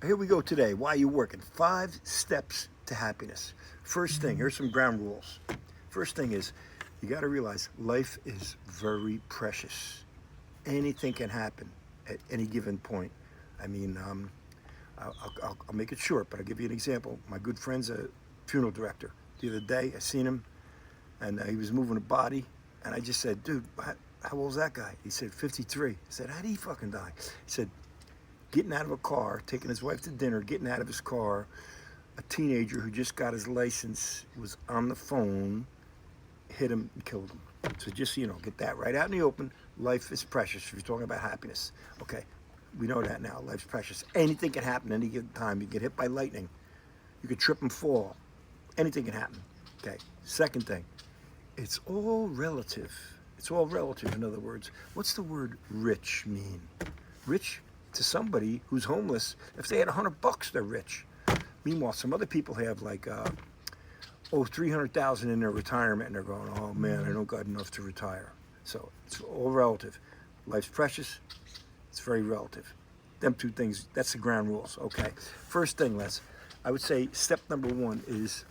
Here we go today. Why are you working? 5 steps to happiness. First thing, here's some ground rules. First thing is, you got to realize life is very precious. Anything can happen at any given point. I mean, I'll make it short, but I'll give you an example. My good friend's a funeral director. The other day, I seen him, and he was moving a body, and I just said, dude, how old's that guy? He said, 53. I said, how did he fucking die? He said, getting out of a car, taking his wife to dinner, getting out of his car, a teenager who just got his license was on the phone, hit him and killed him. So just so you know, get that right out in the open. Life is precious if you're talking about happiness. Okay, we know that now. Life's precious. Anything can happen any given time. You get hit by lightning. You could trip and fall. Anything can happen. Okay, second thing, it's all relative. It's all relative. In other words, what's the word rich mean? Rich to somebody who's homeless, if they had $100, they're rich. Meanwhile, some other people have like, 300,000 in their retirement, and they're going, oh man, I don't got enough to retire. So it's all relative. Life's precious. It's very relative. Them two things, that's the ground rules. Okay. First thing, Les, I would say step number one is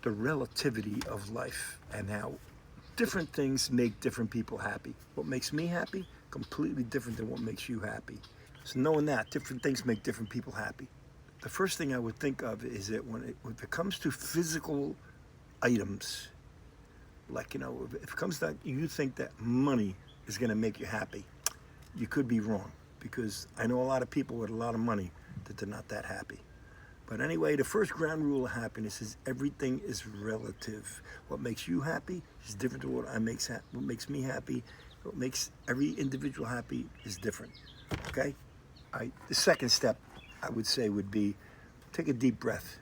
the relativity of life and how different things make different people happy. What makes me happy, completely different than what makes you happy. So knowing that, different things make different people happy. The first thing I would think of is that when it comes to physical items, like, if it comes to you think that money is going to make you happy, you could be wrong, because I know a lot of people with a lot of money that they're not that happy. But anyway, the first ground rule of happiness is everything is relative. What makes you happy is different to what makes me happy. What makes every individual happy is different. Okay? The second step, I would say, would be take a deep breath.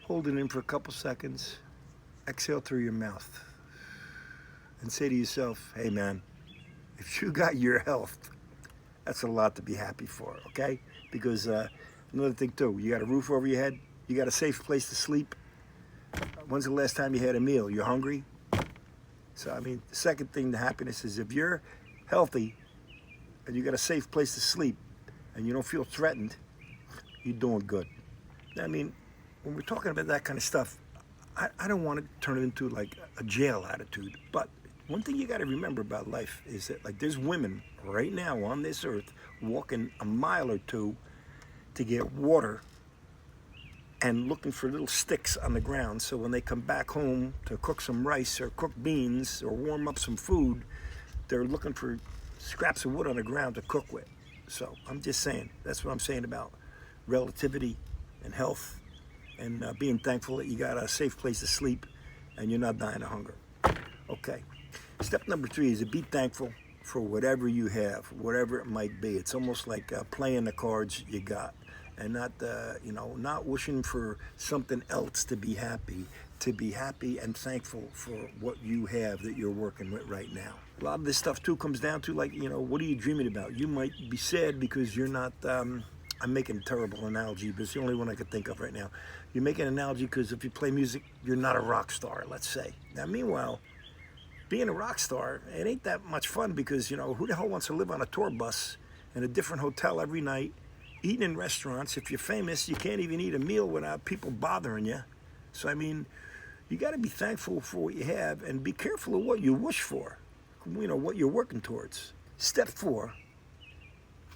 Hold it in for a couple seconds. Exhale through your mouth. And say to yourself, hey man, if you got your health, that's a lot to be happy for, okay? Because another thing too, you got a roof over your head, you got a safe place to sleep. When's the last time you had a meal? You're hungry? So, I mean, the second thing to happiness is if you're healthy and you got a safe place to sleep and you don't feel threatened, you're doing good. I mean, when we're talking about that kind of stuff, I don't want to turn it into like a jail attitude. But one thing you got to remember about life is that, like, there's women right now on this earth walking a mile or two to get water and looking for little sticks on the ground, so when they come back home to cook some rice or cook beans or warm up some food, they're looking for scraps of wood on the ground to cook with. So I'm just saying, that's what I'm saying about relativity and health, and being thankful that you got a safe place to sleep and you're not dying of hunger. Okay. Step number 3 is to be thankful for whatever you have, whatever it might be. It's almost like playing the cards you got, and not wishing for something else to be happy and thankful for what you have that you're working with right now. A lot of this stuff too comes down to, like, what are you dreaming about? You might be sad because you're not, I'm making a terrible analogy, but it's the only one I could think of right now. You're making an analogy because if you play music, you're not a rock star, let's say. Now, meanwhile, being a rock star, it ain't that much fun because, who the hell wants to live on a tour bus in a different hotel every night, eating in restaurants? If you're famous, you can't even eat a meal without people bothering you. So, I mean, you got to be thankful for what you have and be careful of what you wish for, what you're working towards. Step 4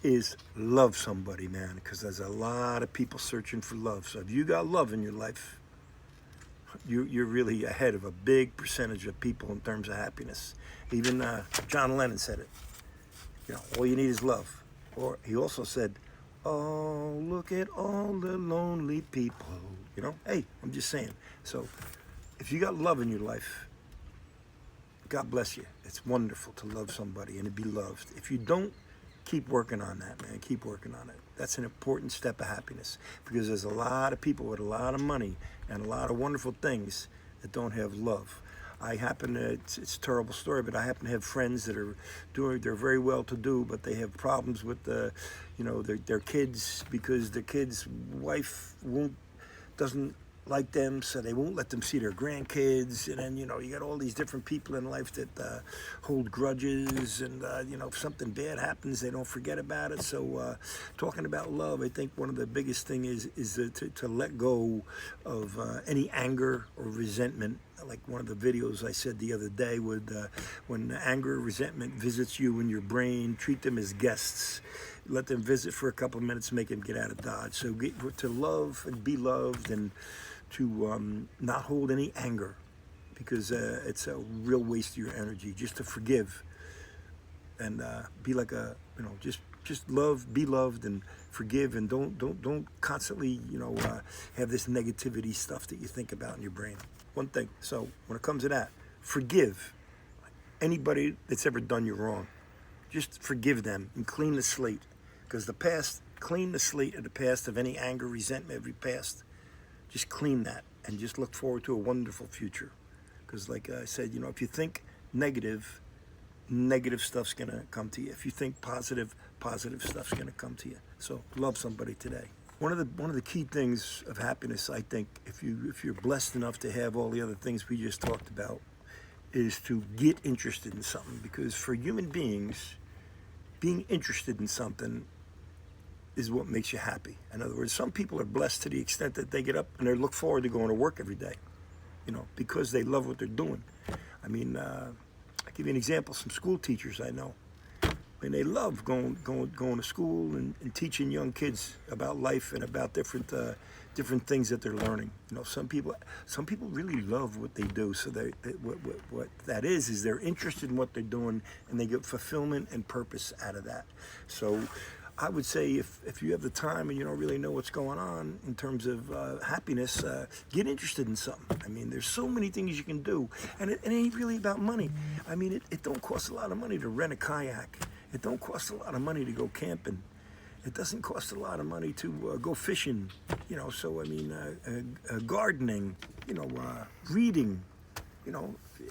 is love somebody, man, because there's a lot of people searching for love. So if you got love in your life, you're really ahead of a big percentage of people in terms of happiness. Even John Lennon said it. All you need is love. Or he also said, oh, look at all the lonely people. Hey, I'm just saying. So if you got love in your life, God bless you. It's wonderful to love somebody and to be loved. If you don't, keep working on that, man. Keep working on it. That's an important step of happiness, because there's a lot of people with a lot of money and a lot of wonderful things that don't have love. It's a terrible story, but I happen to have friends that they're very well to do, but they have problems with their kids, because their kid's wife doesn't like them, so they won't let them see their grandkids. And then, you got all these different people in life that hold grudges, and if something bad happens, they don't forget about it. So talking about love, I think one of the biggest thing is to let go of any anger or resentment. Like one of the videos I said the other day, when anger or resentment visits you in your brain, treat them as guests. Let them visit for a couple of minutes, make them get out of Dodge. So to love and be loved, and to not hold any anger, because it's a real waste of your energy. Just to forgive, and be like just love, be loved, and forgive, and don't constantly have this negativity stuff that you think about in your brain. One thing. So when it comes to that, forgive anybody that's ever done you wrong. Just forgive them and clean the slate, because the past, clean the slate of the past, of any anger, resentment, every past. Just clean that and just look forward to a wonderful future. Because like I said, if you think negative, negative stuff's gonna come to you. If you think positive, positive stuff's gonna come to you. So love somebody today. One of the key things of happiness, I think, if you're blessed enough to have all the other things we just talked about, is to get interested in something. Because for human beings, being interested in something is what makes you happy. In other words, some people are blessed to the extent that they get up and they look forward to going to work every day, because they love what they're doing. I mean, I'll give you an example. Some school teachers I know, and they love going to school and teaching young kids about life and about different things that they're learning. Some people really love what they do. So what that is they're interested in what they're doing, and they get fulfillment and purpose out of that. So I would say if you have the time and you don't really know what's going on in terms of happiness, get interested in something. I mean, there's so many things you can do, and it ain't really about money. I mean, it don't cost a lot of money to rent a kayak. It don't cost a lot of money to go camping. It doesn't cost a lot of money to go fishing. So I mean, gardening. Reading.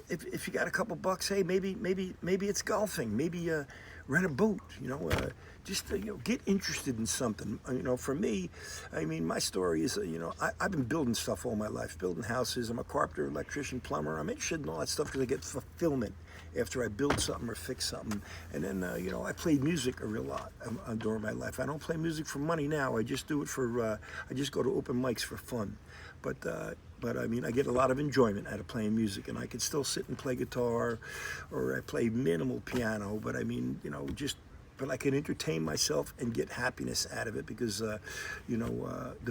If you got a couple bucks, hey, maybe it's golfing. Maybe rent a boat. Just get interested in something. For me, I mean, my story is, I've been building stuff all my life, building houses. I'm a carpenter, electrician, plumber. I'm interested in all that stuff because I get fulfillment after I build something or fix something. And then, I played music a real lot during my life. I don't play music for money now. I just do it I just go to open mics for fun. But I mean, I get a lot of enjoyment out of playing music, and I can still sit and play guitar, or I play minimal piano. But I mean, but I can entertain myself and get happiness out of it because, the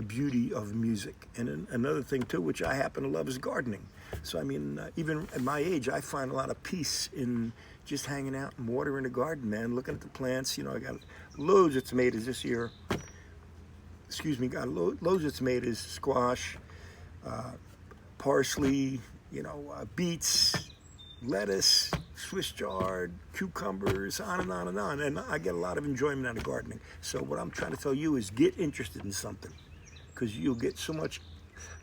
beauty of music. And another thing too, which I happen to love, is gardening. So I mean, even at my age, I find a lot of peace in just hanging out and watering the garden, man, looking at the plants. I got loads of tomatoes this year. Got loads of tomatoes, squash, parsley, beets, lettuce, Swiss chard, cucumbers, on and on and on. And I get a lot of enjoyment out of gardening. So what I'm trying to tell you is get interested in something, because you'll get so much.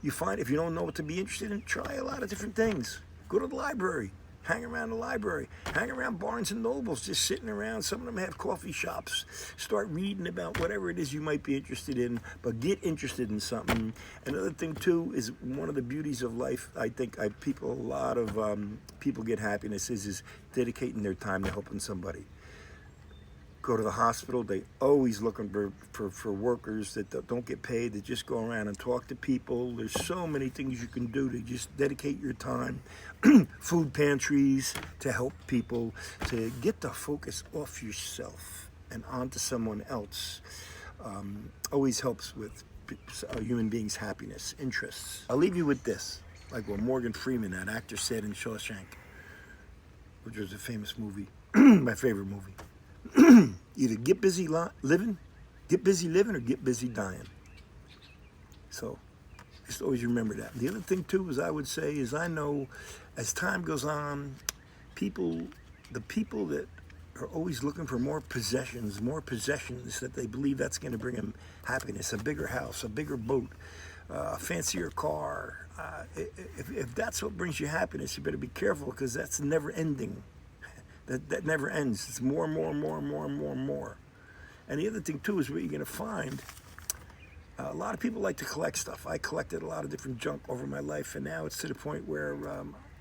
You find if you don't know what to be interested in, try a lot of different things. Go to the library. Hang around the library. Hang around Barnes and Nobles, just sitting around. Some of them have coffee shops. Start reading about whatever it is you might be interested in, but get interested in something. Another thing, too, is one of the beauties of life, I think a lot of people get happiness is dedicating their time to helping somebody. Go to the hospital, they always looking for workers that don't get paid, that just go around and talk to people. There's so many things you can do to just dedicate your time. Food pantries to help people, to get the focus off yourself and onto someone else. Always helps with a human being's happiness, interests. I'll leave you with this, like what Morgan Freeman, that actor, said in Shawshank, which was a famous movie, my favorite movie. Either get busy living, or get busy dying. So just always remember that. The other thing too is I know as time goes on, the people that are always looking for more possessions, that they believe that's going to bring them happiness, a bigger house, a bigger boat, a fancier car. If that's what brings you happiness, you better be careful, because that's never ending. That never ends. It's more and more and more and more and more and more. And the other thing too is what you're going to find A lot of people like to collect stuff. I collected a lot of different junk over my life, and now it's to the point where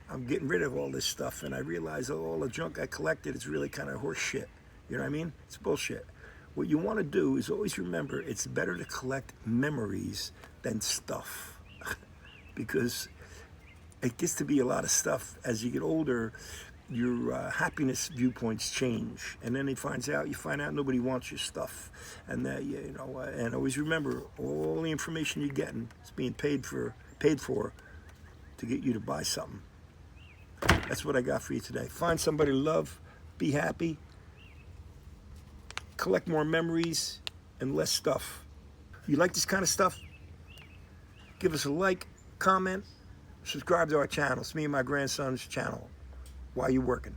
I'm getting rid of all this stuff, and I realize all the junk I collected is really kind of horse shit. You know what I mean? It's bullshit. What you want to do is always remember it's better to collect memories than stuff. Because it gets to be a lot of stuff. As you get older, your happiness viewpoints change, and then you find out nobody wants your stuff, and that and always remember all the information you're getting is being paid for to get you to buy something. That's what I got for you today. Find somebody to love, be happy, collect more memories and less stuff. You like this kind of stuff? Give us a like, comment, subscribe to our channel. It's me and my grandson's channel while you're working.